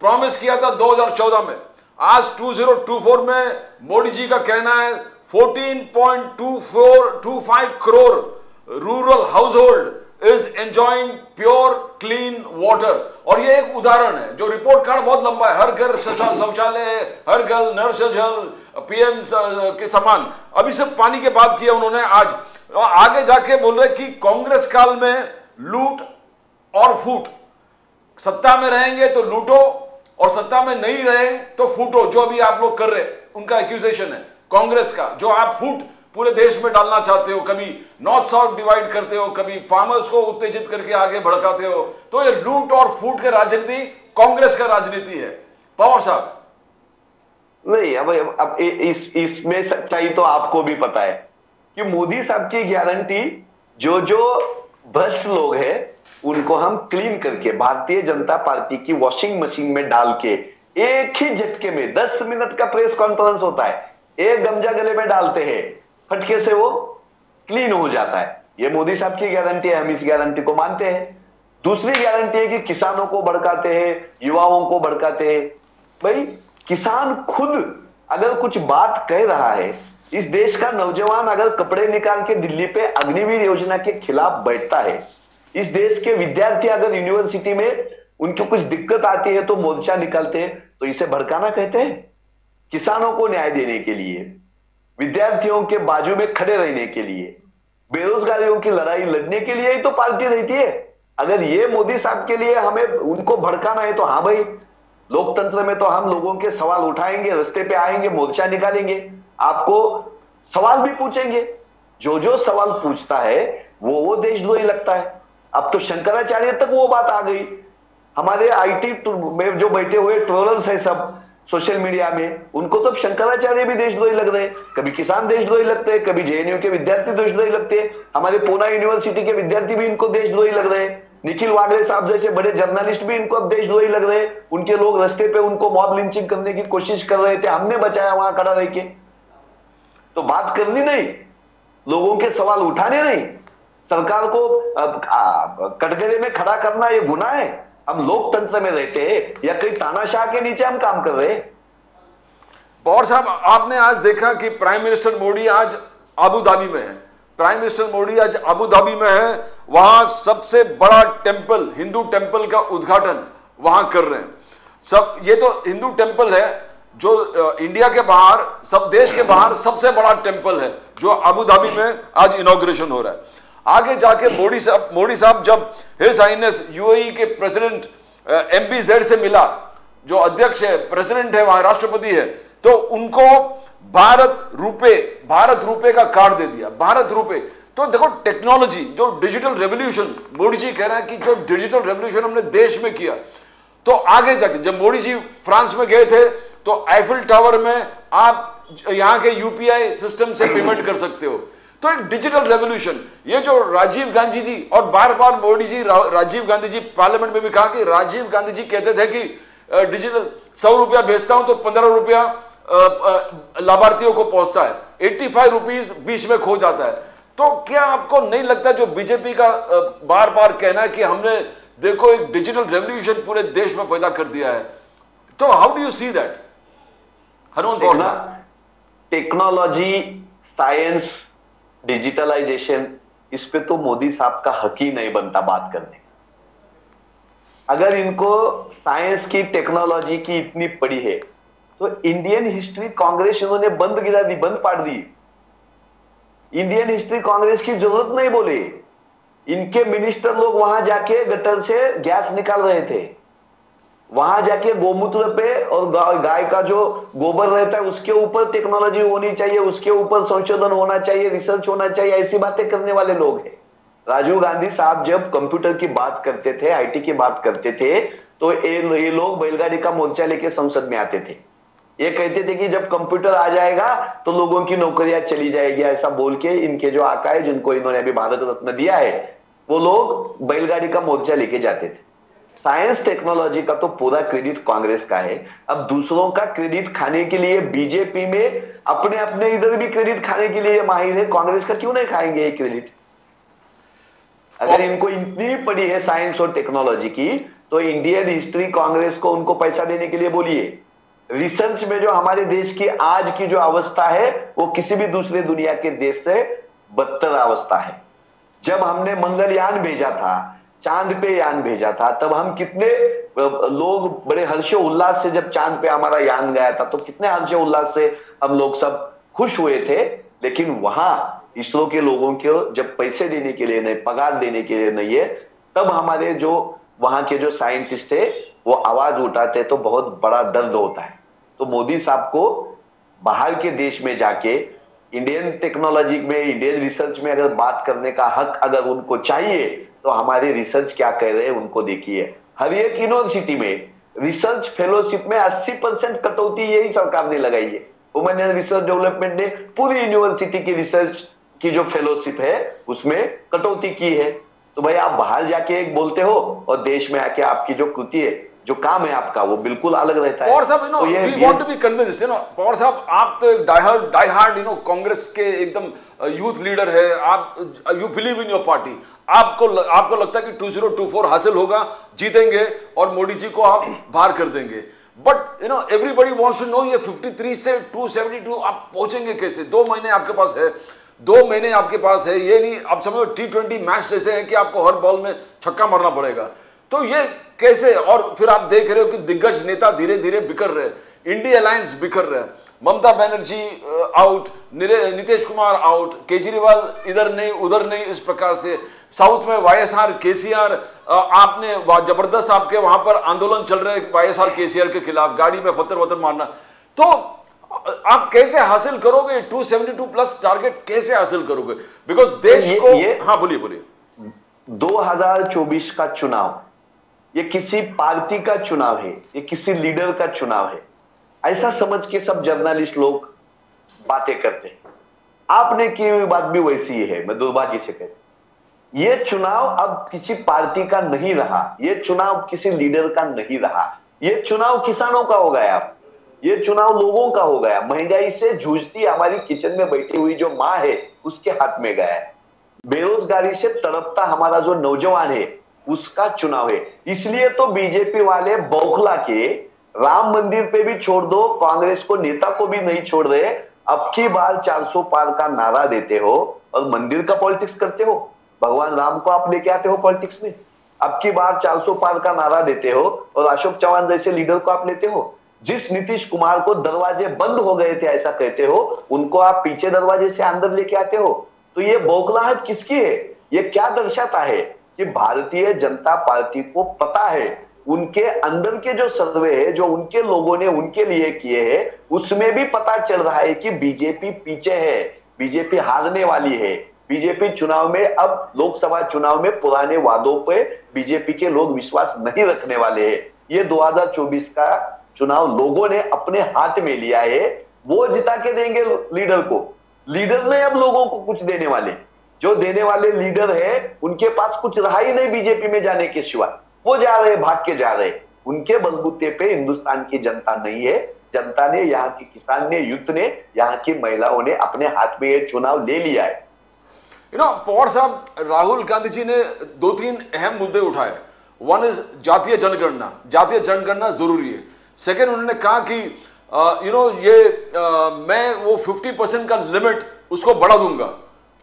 प्रॉमिस किया था 2014 में। आज 2024 में मोदी जी का कहना है 14.25 crore rural house hold is enjoying pure clean water. और ये एक उदाहरण है, जो रिपोर्ट कार्ड बहुत लंबा है, हर घर शौचालय, हर घर नल से जल, पीएम के समान। अभी सिर्फ पानी के बात किया उन्होंने। आज आगे जाके बोल रहे कि कांग्रेस काल में लूट और फूट, सत्ता में रहेंगे तो लूटो और सत्ता में नहीं रहे तो फूटो, जो अभी आप लोग कर रहे, उनका एक्यूजेशन है कांग्रेस का। जो आप पूरे देश में डालना चाहते हो, कभी नॉर्थ साउथ डिवाइड करते हो, कभी फार्मर्स को उत्तेजित करके आगे भड़काते हो। तो ये लूट और फूट की राजनीति कांग्रेस का राजनीति है। पवार साहब नहीं, अब इसमें सच्चाई तो आपको भी पता है कि मोदी साहब की गारंटी जो भ्रष्ट लोग हैं उनको हम क्लीन करके भारतीय जनता पार्टी की वॉशिंग मशीन में डाल के एक ही झटके में 10 मिनट का प्रेस कॉन्फ्रेंस होता है, एक गमजा गले में डालते हैं, फटके से वो क्लीन हो जाता है। ये मोदी साहब की गारंटी है, हम इस गारंटी को मानते हैं। दूसरी गारंटी है कि किसानों को भड़काते हैं, युवाओं को भड़काते हैं। भाई किसान खुद अगर कुछ बात कह रहा है, इस देश का नौजवान अगर कपड़े निकाल के दिल्ली पे अग्निवीर योजना के खिलाफ बैठता है, इस देश के विद्यार्थी अगर यूनिवर्सिटी में उनको कुछ दिक्कत आती है तो मोर्चा निकालते हैं, तो इसे भड़काना कहते हैं? किसानों को न्याय देने के लिए, विद्यार्थियों के बाजू में खड़े रहने के लिए, बेरोजगारियों की लड़ाई लड़ने के लिए ही तो पार्टी रहती है। अगर ये मोदी साहब के लिए हमें उनको भड़काना है तो हाँ भाई, लोकतंत्र में तो हम लोगों के सवाल उठाएंगे, रास्ते पे आएंगे, मोर्चा निकालेंगे, आपको सवाल भी पूछेंगे। जो सवाल पूछता है वो देशद्रोही लगता है। अब तो शंकराचार्य तक वो बात आ गई। हमारे आईटी में जो बैठे हुए ट्रोलर्स है सब सोशल मीडिया में, उनको तो शंकराचार्य भी देशद्रोही लग रहे हैं। कभी किसान देशद्रोही लगते हैं, कभी जेएनयू के विद्यार्थी देशद्रोही लगते हैं, हमारे पूना यूनिवर्सिटी के विद्यार्थी भी इनको देशद्रोही लग रहे हैं, निखिल वागले साहब जैसे बड़े जर्नलिस्ट भी इनको अब देशद्रोही लग रहे हैं। उनके लोग रास्ते पे उनको मॉब लिंचिंग करने की कोशिश कर रहे थे, हमने बचाया वहां खड़ा रह के। तो बात करनी नहीं, लोगों के सवाल उठाने नहीं, सरकार को कटघरे में खड़ा करना ये गुनाह है। हम लोकतंत्र में रहते हैं या कहीं तानाशाह के नीचे हम काम कर रहे हैं? पवार साहब, आपने आज देखा कि प्राइम मिनिस्टर मोदी आज अबू धाबी में है। प्राइम मिनिस्टर मोदी आज अबू धाबी में है, वहां सबसे बड़ा टेंपल, हिंदू टेंपल का उद्घाटन वहां कर रहे हैं। सब ये तो हिंदू टेंपल है जो इंडिया के बाहर, सब देश के बाहर सबसे बड़ा टेंपल है, जो अबू धाबी में आज इनॉग्रेशन हो रहा है। आगे जाके मोदी साहब जब हिज हाइनेस यूएई के प्रेसिडेंट MBZ से मिला, जो अध्यक्ष है, प्रेसिडेंट है वहां, राष्ट्रपति है, तो उनको भारत रुपए का कार्ड दे दिया, भारत रुपए। तो देखो टेक्नोलॉजी, जो डिजिटल रेवोल्यूशन, मोदी जी कह रहे हैं कि जो डिजिटल रेवोल्यूशन हमने देश में किया, तो आगे जाके जब मोदी जी फ्रांस में गए थे तो आईफिल टावर में आप यहां के UPI सिस्टम से पेमेंट कर सकते हो। तो एक डिजिटल रेवोल्यूशन, ये जो राजीव गांधी जी, और बार बार मोदी जी, राजीव गांधी जी पार्लियामेंट में भी कहा कि राजीव गांधी जी कहते थे कि डिजिटल 100 रुपया भेजता हूं तो 15 रुपया लाभार्थियों को पहुंचता है, 85 रुपीज बीच में खो जाता है। तो क्या आपको नहीं लगता जो बीजेपी का बार बार कहना है कि हमने देखो एक डिजिटल रेवोल्यूशन पूरे देश में पैदा कर दिया है, तो how do you see that? Technology, science, digitalisation, इस पे तो मोदी साहब का हक ही नहीं बनता बात करने का। अगर इनको साइंस की, टेक्नोलॉजी की इतनी पड़ी है तो इंडियन हिस्ट्री कांग्रेस इन्होंने बंद गिरा दी, बंद पाड़ दी। इंडियन हिस्ट्री कांग्रेस की जरूरत नहीं बोले। इनके मिनिस्टर लोग वहां जाके गटर से गैस निकाल रहे थे, वहां जाके गोमूत्र पे और गाय का जो गोबर रहता है उसके ऊपर टेक्नोलॉजी होनी चाहिए, उसके ऊपर संशोधन होना चाहिए, रिसर्च होना चाहिए, ऐसी बातें करने वाले लोग हैं। राजीव गांधी साहब जब कंप्यूटर की बात करते थे, IT की बात करते थे, तो ये लोग बैलगाड़ी का मोर्चा लेके संसद में आते थे। ये कहते थे कि जब कंप्यूटर आ जाएगा तो लोगों की नौकरियां चली जाएगी, ऐसा बोल के इनके जो आका है, जिनको इन्होंने अभी भारत रत्न दिया है, वो लोग बैलगाड़ी का मोर्चा लेके जाते थे। साइंस टेक्नोलॉजी का तो पूरा क्रेडिट कांग्रेस का है। अब दूसरों का क्रेडिट खाने के लिए बीजेपी में अपने इधर भी क्रेडिट खाने के लिए माहिर है, कांग्रेस का क्यों नहीं खाएंगे ये क्रेडिट? अगर इनको इतनी पड़ी है साइंस और टेक्नोलॉजी की, तो इंडियन हिस्ट्री कांग्रेस को उनको पैसा देने के लिए बोलिए। रिसर्च में जो हमारे देश की आज की जो अवस्था है वो किसी भी दूसरे दुनिया के देश से बदतर अवस्था है। जब हमने मंगलयान भेजा था, चांद पे यान भेजा था, तब हम कितने लोग बड़े हर्षोल्लास से, जब चांद पे हमारा यान गया था तो कितने हर्षोल्लास से हम लोग सब खुश हुए थे। लेकिन वहां इसरो के लोगों को जब पैसे देने के लिए नहीं, पगार देने के लिए नहीं है, तब हमारे जो वहां के जो साइंटिस्ट थे वो आवाज उठाते तो बहुत बड़ा दर्द होता है। तो मोदी साहब को बाहर के देश में जाके इंडियन टेक्नोलॉजी में, इंडियन रिसर्च में अगर बात करने का हक अगर उनको चाहिए तो हमारे रिसर्च क्या कह रहे हैं उनको देखिए। हर एक यूनिवर्सिटी में रिसर्च फेलोशिप में 80% कटौती यही सरकार ने लगाई है। वुमेन एंड रिसर्च डेवलपमेंट ने पूरी यूनिवर्सिटी की रिसर्च की जो फेलोशिप है उसमें कटौती की है। तो भाई आप बाहर जाके एक बोलते हो और देश में आके आपकी जो कृति है, जो काम है आपका, वो बिल्कुल अलग रहता है। Pawar sahab, we want to be convinced, Pawar sahab आप तो एक डाई हार्ड कांग्रेस के एकदम यूथ लीडर है, आप you believe in your party, आपको लगता है कि 2024 हासिल होगा, जीतेंगे और मोदी जी को आप बाहर कर देंगे। But everybody wants to know ये 53 से 272 आप पहुंचेंगे कैसे? 2 महीने आपके पास है, 2 महीने आपके पास है, ये नहीं आप समझो T20 मैच जैसे है कि आपको हर बॉल में छक्का मारना पड़ेगा। तो ये कैसे? और फिर आप देख रहे हो कि दिग्गज नेता धीरे धीरे बिखर रहे, इंडिया अलायंस बिखर रहे, ममता बनर्जी आउट, नीतीश कुमार आउट, केजरीवाल इधर नहीं उधर नहीं, इस प्रकार से साउथ में YSR KCR, आपने जबरदस्त आपके वहां पर आंदोलन चल रहे हैं YSR KCR के खिलाफ, गाड़ी में पत्थर वत्थर मारना। तो आप कैसे हासिल करोगे 272 प्लस टारगेट, कैसे हासिल करोगे? बिकॉज देश को हाँ बोलिए 2024 का चुनाव ये किसी पार्टी का चुनाव है, ये किसी लीडर का चुनाव है, ऐसा समझ के सब जर्नलिस्ट लोग बातें करते हैं। आपने की हुई बात भी वैसी ही है, मैं दुर्भाग्य से कहता हूं। ये चुनाव अब किसी पार्टी का नहीं रहा, ये चुनाव किसी लीडर का नहीं रहा, ये चुनाव किसानों का हो गया, ये चुनाव लोगों का हो गया। महंगाई से जूझती हमारी किचन में बैठी हुई जो माँ है उसके हाथ में गया है, बेरोजगारी से तड़पता हमारा जो नौजवान है उसका चुनाव है। इसलिए तो बीजेपी वाले बौखला के राम मंदिर पे भी छोड़ दो, कांग्रेस को नेता को भी नहीं छोड़ रहे, अब की बार 400 पार का नारा देते हो और मंदिर का पॉलिटिक्स करते हो। भगवान राम को आप लेके आते हो पॉलिटिक्स में, अब की बार 400 पार का नारा देते हो और अशोक चौहान जैसे लीडर को आप लेते हो। जिस नीतीश कुमार को दरवाजे बंद हो गए थे ऐसा कहते हो, उनको आप पीछे दरवाजे से अंदर लेके आते हो। तो ये बौखलाहट किसकी है? ये क्या दर्शाता है कि भारतीय जनता पार्टी को पता है उनके अंदर के जो सर्वे है जो उनके लोगों ने उनके लिए किए हैं उसमें भी पता चल रहा है कि बीजेपी पीछे है, बीजेपी हारने वाली है। बीजेपी चुनाव में, अब लोकसभा चुनाव में पुराने वादों पे बीजेपी के लोग विश्वास नहीं रखने वाले हैं। ये 2024 का चुनाव लोगों ने अपने हाथ में लिया है, वो जिता के देंगे लीडर को। लीडर ने अब लोगों को कुछ देने वाले, जो देने वाले लीडर है उनके पास कुछ रहा ही नहीं बीजेपी में जाने के सिवा, वो जा रहे, भाग के जा रहे। उनके बलबूते पे हिंदुस्तान की जनता नहीं है, जनता ने, यहाँ की किसान ने, यूथ ने, यहाँ की महिलाओं ने अपने हाथ में ये चुनाव ले लिया है। पवार साहब, राहुल गांधी जी ने 2-3 अहम मुद्दे उठाए। वन इज जातीय जनगणना, जातीय जनगणना जरूरी है। सेकेंड, उन्होंने कहा कि मैं वो 50% का लिमिट उसको बढ़ा दूंगा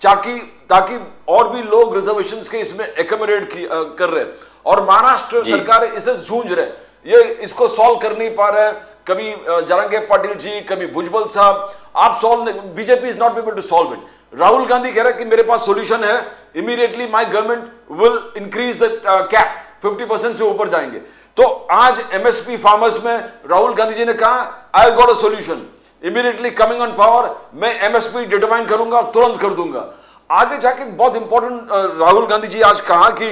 ताकि और भी लोग रिजर्वेशंस के इसमें एकोमोडेट कर रहे हैं। और महाराष्ट्र सरकार इसे जूझ रहे, ये इसको सॉल्व कर नहीं पा रहे। कभी जरांगे पाटिल जी, कभी भुजबल साहब, आप solve, BJP is not able to solve it. Rahul Gandhi कह रहे हैं कि मेरे पास सॉल्यूशन है, immediately my government will increase the cap, 50% से ऊपर जाएंगे। तो आज एमएसपी फार्मर्स में राहुल गांधी जी ने कहा I got a solution, immediately coming on power, मैं एमएसपी डिटरमाइन करूंगा, तुरंत कर दूंगा। आगे जाके बहुत इंपॉर्टेंट राहुल गांधी जी आज कहा कि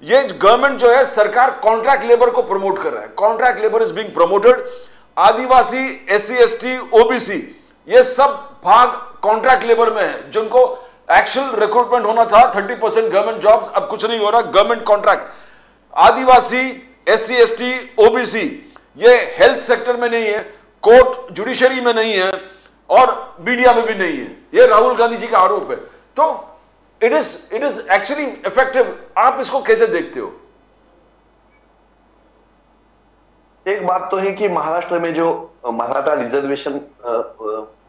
ये गवर्नमेंट जो है, सरकार कॉन्ट्रैक्ट लेबर को प्रमोट कर रहा है, contract labour is being promoted. Adivasi, SC ST OBC ये सब भाग कॉन्ट्रैक्ट लेबर में है, जिनको एक्चुअल रिक्रूटमेंट होना था 30% गवर्नमेंट जॉब्स, अब कुछ नहीं हो रहा, गवर्नमेंट कॉन्ट्रैक्ट। आदिवासी, SC ST OBC ये हेल्थ सेक्टर में नहीं है, कोर्ट जुडिशरी में नहीं है और मीडिया में भी नहीं है। ये राहुल गांधी जी का आरोप है। तो इट इज एक्चुअली इफेक्टिव। आप इसको कैसे देखते हो? एक बात तो है कि महाराष्ट्र में जो मराठा रिजर्वेशन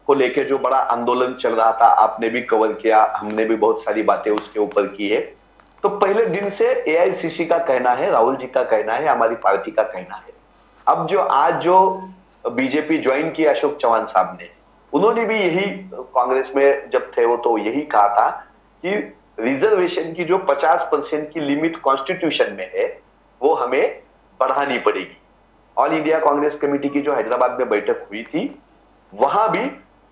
को लेकर जो बड़ा आंदोलन चल रहा था, आपने भी कवर किया, हमने भी बहुत सारी बातें उसके ऊपर की है। तो पहले दिन से AICC का कहना है, राहुल जी का कहना है, हमारी पार्टी का कहना है। अब आज जो बीजेपी ज्वाइन किया अशोक चौहान साहब ने, उन्होंने भी यही, कांग्रेस में जब थे वो तो यही कहा था कि रिजर्वेशन की जो 50% की लिमिट कॉन्स्टिट्यूशन में है वो हमें बढ़ानी पड़ेगी। ऑल इंडिया कांग्रेस कमेटी की जो हैदराबाद में बैठक हुई थी, वहां भी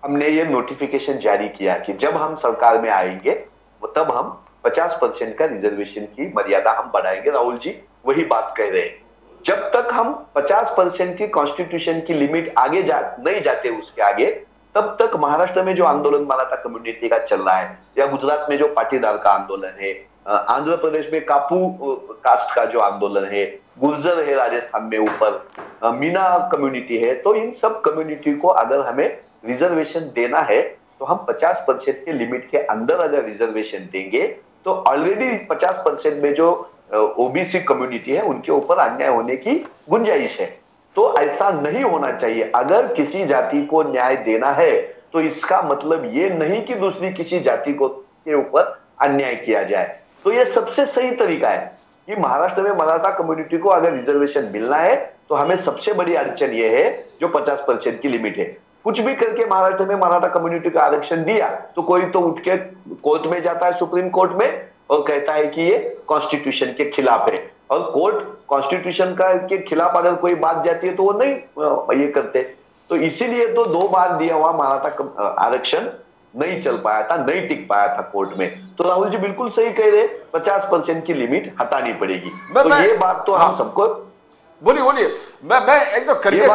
हमने ये नोटिफिकेशन जारी किया कि जब हम सरकार में आएंगे तब हम 50% का रिजर्वेशन की मर्यादा हम बढ़ाएंगे। राहुल जी वही बात कह रहे हैं। जब तक हम 50% की कॉन्स्टिट्यूशन की लिमिट आगे नहीं जाते उसके आगे, तब तक महाराष्ट्र में जो आंदोलन मराठा कम्युनिटी का चल रहा है, या गुजरात में जो पाटीदार का आंदोलन है, आंध्र प्रदेश में कापू कास्ट का जो आंदोलन है, गुर्जर है राजस्थान में, ऊपर मीना कम्युनिटी है, तो इन सब कम्युनिटी को अगर हमें रिजर्वेशन देना है तो हम 50% के लिमिट के अंदर अगर रिजर्वेशन देंगे तो ऑलरेडी 50% में जो ओबीसी कम्युनिटी है उनके ऊपर अन्याय होने की गुंजाइश है। तो ऐसा नहीं होना चाहिए। अगर किसी जाति को न्याय देना है तो इसका मतलब ये नहीं कि दूसरी किसी जाति को के ऊपर अन्याय किया जाए। तो ये सबसे सही तरीका है कि महाराष्ट्र में मराठा कम्युनिटी को अगर रिजर्वेशन मिलना है तो हमें सबसे बड़ी अड़चन ये है जो 50% की लिमिट है। कुछ भी करके महाराष्ट्र में मराठा कम्युनिटी का आरक्षण दिया तो कोई तो उठ के कोर्ट में जाता है, सुप्रीम कोर्ट में, और कहता है कि ये कॉन्स्टिट्यूशन के खिलाफ है। और कोर्ट कॉन्स्टिट्यूशन का के खिलाफ अगर कोई बात जाती है तो वो नहीं ये करते। तो इसीलिए तो 2 बार दिया हुआ मराठा आरक्षण नहीं चल पाया था, नहीं टिक पाया था कोर्ट में। तो राहुल जी बिल्कुल सही कह रहे, 50% की लिमिट हटानी पड़ेगी। तो ये बात तो हम सबको बोलिए। मैं एक तो खड़गे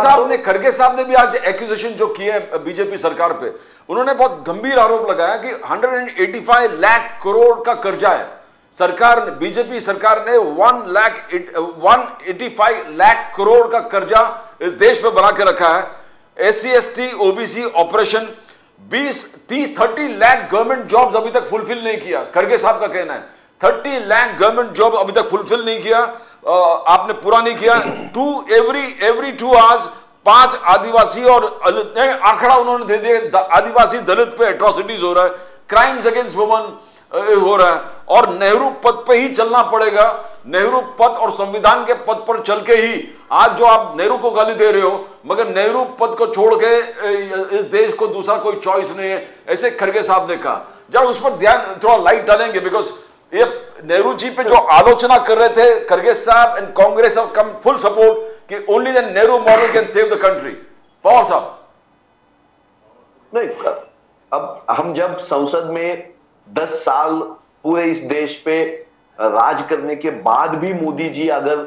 साहब ने भी आज एक्यूजेशन जो किए बीजेपी सरकार पे, उन्होंने बहुत गंभीर आरोप लगाया कि 185 लाख करोड़ का कर्जा है। सरकार ने, बीजेपी सरकार ने 185 लाख करोड़ का कर्जा इस देश पे बना के रखा है। SC/ST OBC operation 30 lakh government jobs अभी तक फुलफिल नहीं किया। खड़गे साहब का कहना है 30 लाख गवर्नमेंट जॉब अभी तक फुलफिल नहीं किया, आपने पूरा नहीं किया। एवरी 2 आवर्स 5 आदिवासी और आंकड़ा उन्होंने दे दिया, आदिवासी दलित पे एट्रोसिटीज हो रहा है, क्राइम्स अगेंस्ट वुमन हो रहा है, और नेहरू पद पे ही चलना पड़ेगा। नेहरू पद और संविधान के पद पर चल के ही, आज जो आप नेहरू को गाली दे रहे हो, मगर नेहरू पद को छोड़ के इस देश को दूसरा कोई चॉइस नहीं है, ऐसे खड़गे साहब ने कहा। जब उस पर ध्यान थोड़ा लाइट डालेंगे, बिकॉज ये नेहरू जी पे जो आलोचना कर रहे थे खड़गे साहब and Congress have come full support कि only the Nehru model can save the country. Pawar साहब नहीं, अब हम जब संसद में 10 साल पूरे इस देश पे राज करने के बाद भी मोदी जी अगर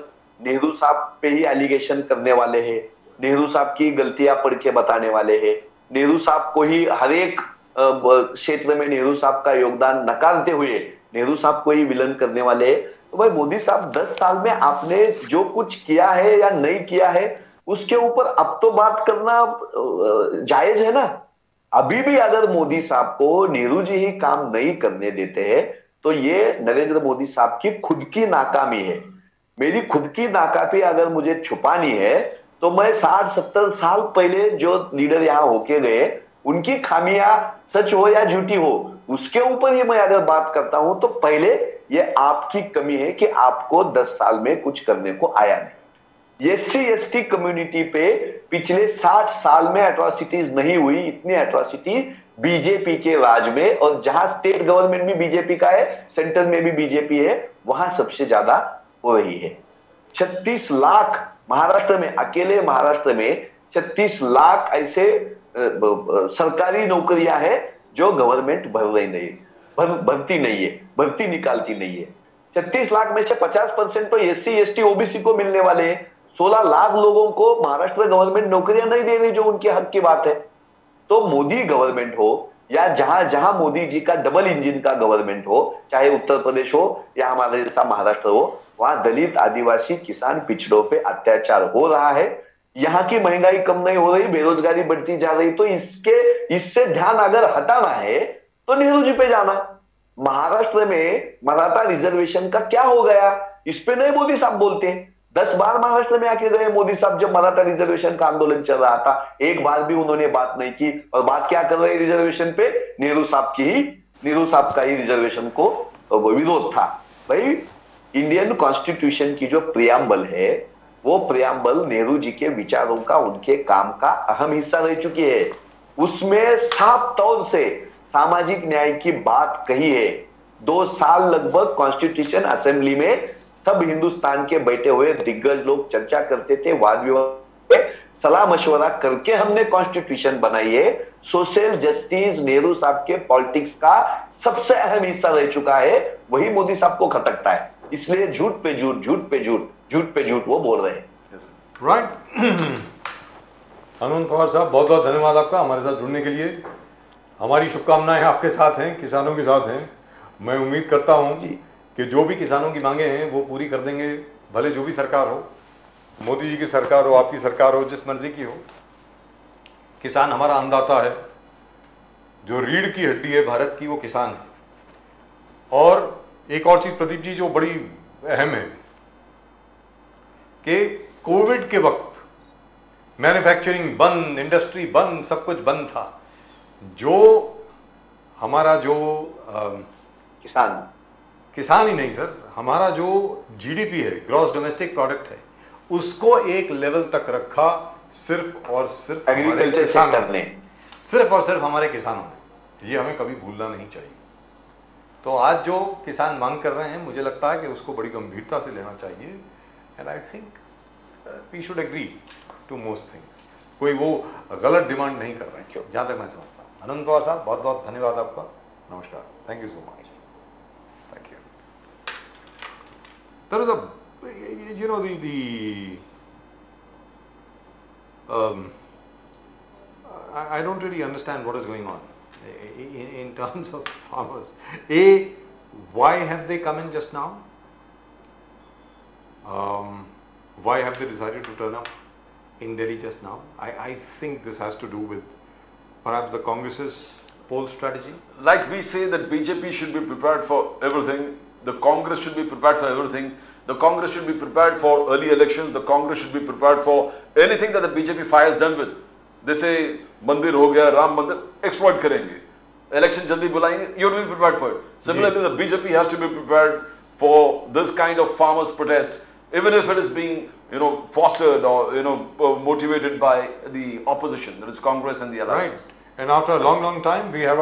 नेहरू साहब पे ही एलिगेशन करने वाले हैं, नेहरू साहब की गलतियां पढ़ के बताने वाले हैं, नेहरू साहब को ही हर एक क्षेत्र में नेहरू साहब का योगदान नकारते हुए नेहरू साहब को ही विलन करने वाले हैं, तो भाई मोदी साहब 10 साल में आपने जो कुछ किया है या नहीं किया है उसके ऊपर अब तो बात करना जायज है ना। अभी भी अगर मोदी साहब को नेहरू जी ही काम नहीं करने देते हैं तो ये नरेंद्र मोदी साहब की खुद की नाकामी है। मेरी खुद की नाकामी अगर मुझे छुपानी है तो मैं 60-70 साल पहले जो लीडर यहां होके गए उनकी खामियां सच हो या झूठी हो उसके ऊपर ही मैं अगर बात करता हूं तो पहले ये आपकी कमी है कि आपको 10 साल में कुछ करने को आया नहीं। SC/ST कम्युनिटी पे पिछले 60 साल में एट्रोसिटीज नहीं हुई, इतनी एट्रोसिटी बीजेपी के राज में, और जहां स्टेट गवर्नमेंट भी बीजेपी का है, सेंटर में भी बीजेपी है, वहां सबसे ज्यादा हो रही है। 36 लाख महाराष्ट्र में, अकेले महाराष्ट्र में 36 लाख ऐसे सरकारी नौकरियां हैं जो गवर्नमेंट भरती नहीं है, भर्ती निकालती नहीं है। 36 लाख में से 50% तो SC/ST OBC को मिलने वाले हैं। 16 लाख लोगों को महाराष्ट्र गवर्नमेंट नौकरियां नहीं दे रही जो उनके हक की बात है। तो मोदी गवर्नमेंट हो या जहां जहां मोदी जी का डबल इंजन का गवर्नमेंट हो, चाहे उत्तर प्रदेश हो या हमारे जैसा महाराष्ट्र हो, वहां दलित, आदिवासी, किसान, पिछड़ों पे अत्याचार हो रहा है। यहाँ की महंगाई कम नहीं हो रही, बेरोजगारी बढ़ती जा रही। तो इससे ध्यान अगर हटाना है तो नेहरू जी पे जाना। महाराष्ट्र में मराठा रिजर्वेशन का क्या हो गया इस पे नहीं मोदी साहब बोलते। 10 बार महाराष्ट्र में आके गए मोदी साहब जब मराठा रिजर्वेशन का आंदोलन चल रहा था, एक बार भी उन्होंने बात नहीं की। और बात क्या कर रहे रिजर्वेशन पे, नेहरू साहब का ही रिजर्वेशन को विरोध था। भाई इंडियन कॉन्स्टिट्यूशन की जो प्रियम्बल है वो प्रियम्बल नेहरू जी के विचारों का, उनके काम का अहम हिस्सा रह चुकी है। उसमें साफ तौर से सामाजिक न्याय की बात कही है। 2 साल लगभग कॉन्स्टिट्यूशन असेंबली में सब हिंदुस्तान के बैठे हुए दिग्गज लोग चर्चा करते थे, वाद विवाद, सलाह मशवरा करके हमने कॉन्स्टिट्यूशन बनाई है। सोशल जस्टिस नेहरू साहब के पॉलिटिक्स का सबसे अहम हिस्सा रह चुका है, वही मोदी साहब को खटकता है। इसलिए झूठ पे झूठ, झूठ पे झूठ, झूठ पे झूठ वो बोल रहे हैं। राइट। हनुमंत पवार साहब, बहुत बहुत धन्यवाद आपका हमारे साथ जुड़ने के लिए। हमारी शुभकामनाएं आपके साथ हैं, किसानों के साथ हैं। मैं उम्मीद करता हूं कि जो भी किसानों की मांगे हैं वो पूरी कर देंगे, भले जो भी सरकार हो, मोदी जी की सरकार हो, आपकी सरकार हो, जिस मर्जी की हो। किसान हमारा अन्नदाता है, जो रीढ़ की हड्डी है भारत की, वो किसान है। और एक और चीज प्रदीप जी जो बड़ी अहम है कि कोविड के वक्त मैन्युफैक्चरिंग बंद, इंडस्ट्री बंद, सब कुछ बंद था। जो हमारा जो किसान ही नहीं सर, हमारा जो जीडीपी है, ग्रॉस डोमेस्टिक प्रोडक्ट है, उसको एक लेवल तक रखा सिर्फ और सिर्फ एग्रीकल्चर सेक्टर ने, सिर्फ और सिर्फ हमारे किसानों ने। ये हमें कभी भूलना नहीं चाहिए। तो आज जो किसान मांग कर रहे हैं, मुझे लगता है कि उसको बड़ी गंभीरता से लेना चाहिए। And I think we should agree to most things. कोई वो गलत डिमांड नहीं कर रहे हैं, जहां तक मैं समझता हूँ। हनुमंत पवार साहब, बहुत बहुत धन्यवाद आपका। नमस्कार, thank you so much. Thank you. There is a, you know, I don't really understand what is going on in terms of farmers. Why have they come in just now? Why have they decided to turn up in Delhi just now? I think this has to do with perhaps the Congress's poll strategy. Like we say that BJP should be prepared for everything, the Congress should be prepared for everything, the Congress should be prepared for early elections, the Congress should be prepared for anything that the BJP fires done with. They say मंदिर हो गया, राम मंदिर, exploit करेंगे, election जल्दी बुलाएंगे, you will be prepared for it. Similarly, the BJP has to be prepared for this kind of farmers' protest, even if it is being, fostered or, motivated by the opposition, that is Congress and the allies. Right. And after a long time, we have